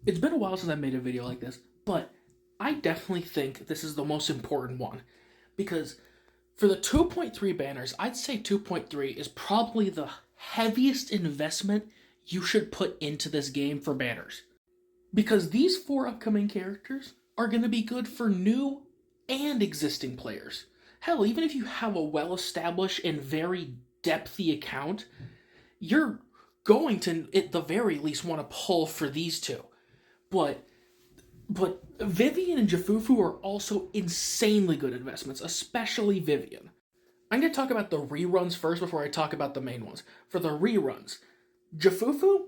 It's been a while since I made a video like this, but I definitely think this is the most important one because for the 2.3 banners, I'd say 2.3 is probably the heaviest investment you should put into this game for banners. Because these four upcoming characters are going to be good for new and existing players. Hell, even if you have a well-established and very depthy account, you're going to, at the very least, want to pull for these two. But Vivian and Jafufu are also insanely good investments, especially Vivian. I'm going to talk about the reruns first before I talk about the main ones. For the reruns, Jafufu,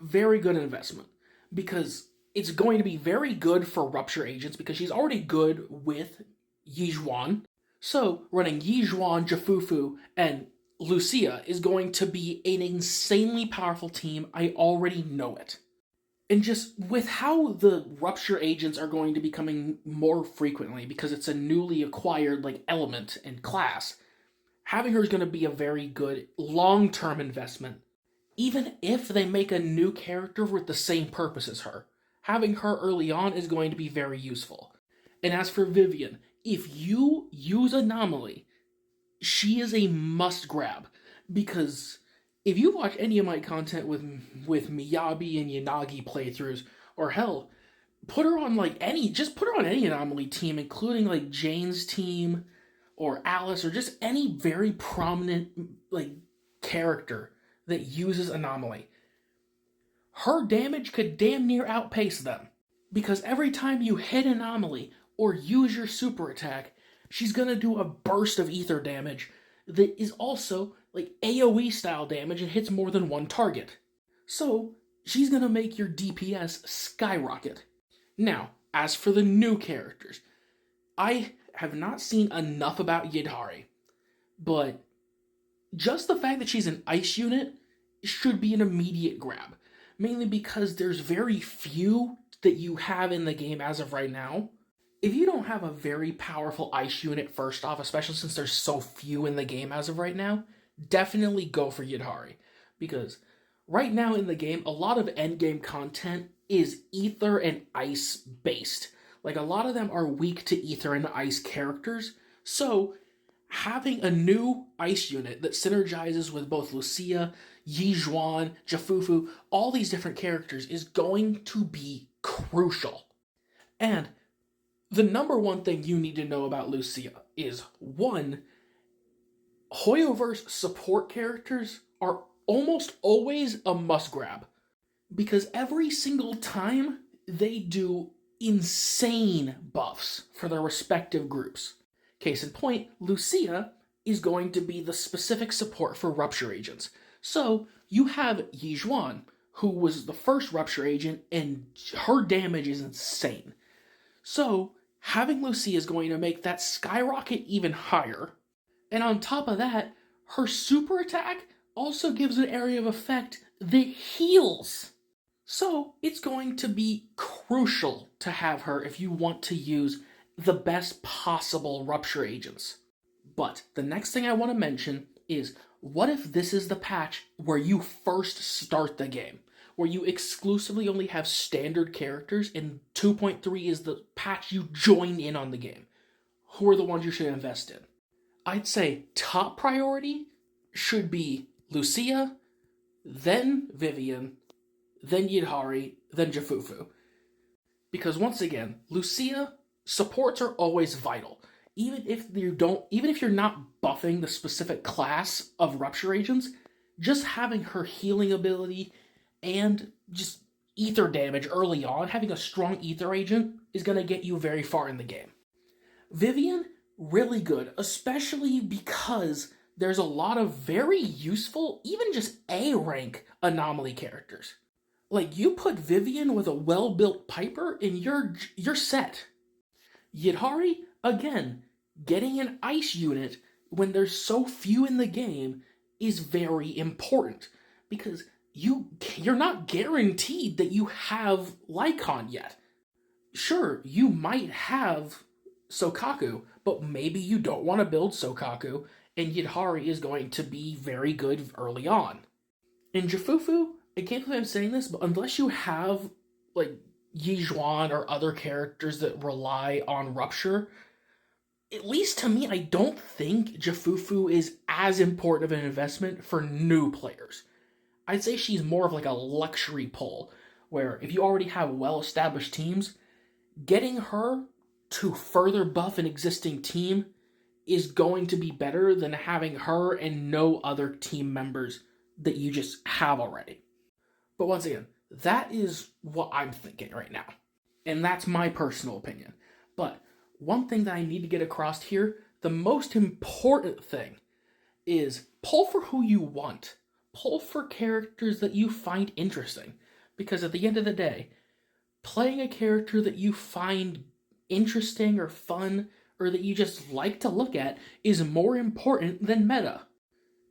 very good investment because it's going to be very good for Rupture Agents because she's already good with Yizhuan. So running Yizhuan, Jafufu, and Lucia is going to be an insanely powerful team. I already know it. And just with how the Rupture Agents are going to be coming more frequently because it's a newly acquired element and class, having her is going to be a very good long-term investment. Even if they make a new character with the same purpose as her, having her early on is going to be very useful. And as for Vivian, if you use Anomaly, she is a must-grab because if you watch any of my content with Miyabi and Yanagi playthroughs, or hell, put her on any Anomaly team, including Jane's team, or Alice, or just any very prominent character that uses Anomaly. Her damage could damn near outpace them. Because every time you hit Anomaly, or use your super attack, she's gonna do a burst of ether damage that is also AoE style damage and hits more than one target. So, she's gonna make your DPS skyrocket. Now, as for the new characters, I have not seen enough about Yidhari, but just the fact that she's an ice unit should be an immediate grab, mainly because there's very few that you have in the game as of right now. If you don't have a very powerful ice unit first off, especially since there's so few in the game as of right now, definitely go for Yidhari. Because right now in the game, a lot of endgame content is ether and ice based. A lot of them are weak to ether and ice characters. So having a new ice unit that synergizes with both Lucia, Yizhuan, Jafufu, all these different characters is going to be crucial. And the number one thing you need to know about Lucia is, one, Hoyoverse support characters are almost always a must-grab. Because every single time, they do insane buffs for their respective groups. Case in point, Lucia is going to be the specific support for Rupture Agents. So, you have Yizhuan, who was the first Rupture Agent, and her damage is insane. So, having Lucia is going to make that skyrocket even higher. And on top of that, her super attack also gives an area of effect that heals. So, it's going to be crucial to have her if you want to use the best possible Rupture Agents. But the next thing I want to mention is, what if this is the patch where you first start the game? Where you exclusively only have standard characters, and 2.3 is the patch you join in on the game. Who are the ones you should invest in? I'd say top priority should be Lucia, then Vivian, then Yidhari, then Jafufu. Because once again, Lucia, supports are always vital. Even if you're not buffing the specific class of Rupture Agents, just having her healing ability and just ether damage early on, having a strong ether agent is going to get you very far in the game. Vivian, really good, especially because there's a lot of very useful, even just A-rank anomaly characters. You put Vivian with a well-built Piper and you're set. Yidhari, again, getting an ice unit when there's so few in the game is very important because you're not guaranteed that you have Lycon yet. Sure, you might have Sokaku, but maybe you don't want to build Sokaku, and Yidhari is going to be very good early on. In Jafufu, I can't believe I'm saying this, but unless you have like Yijuan or other characters that rely on Rupture, at least to me, I don't think Jafufu is as important of an investment for new players. I'd say she's more of like a luxury pull, where if you already have well-established teams, getting her to further buff an existing team is going to be better than having her and no other team members that you just have already. But once again, that is what I'm thinking right now. And that's my personal opinion. But one thing that I need to get across here, the most important thing is pull for who you want. Pull for characters that you find interesting. Because at the end of the day, playing a character that you find interesting or fun or that you just like to look at is more important than meta.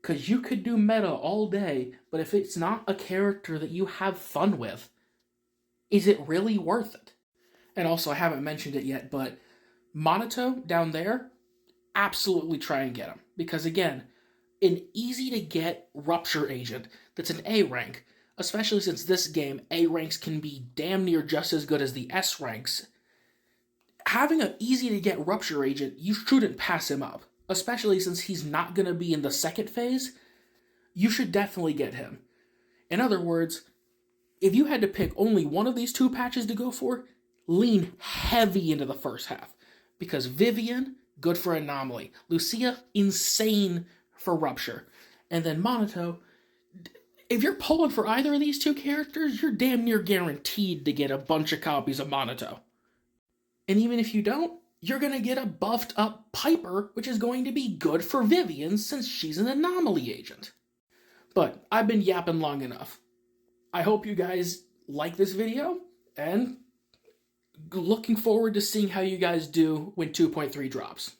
Because you could do meta all day, but if it's not a character that you have fun with, is it really worth it? And also, I haven't mentioned it yet, but Monato down there, absolutely try and get him. Because again, an easy to get Rupture agent that's an A rank, especially since this game, A ranks can be damn near just as good as the S ranks. Having an easy to get Rupture agent, you shouldn't pass him up. Especially since he's not going to be in the second phase, you should definitely get him. In other words, if you had to pick only one of these two patches to go for, lean heavy into the first half. Because Vivian, good for Anomaly. Lucia, insane for Rupture. And then Monato, if you're pulling for either of these two characters, you're damn near guaranteed to get a bunch of copies of Monato. And even if you don't, you're going to get a buffed up Piper, which is going to be good for Vivian since she's an Anomaly agent. But I've been yapping long enough. I hope you guys like this video, and looking forward to seeing how you guys do when 2.3 drops.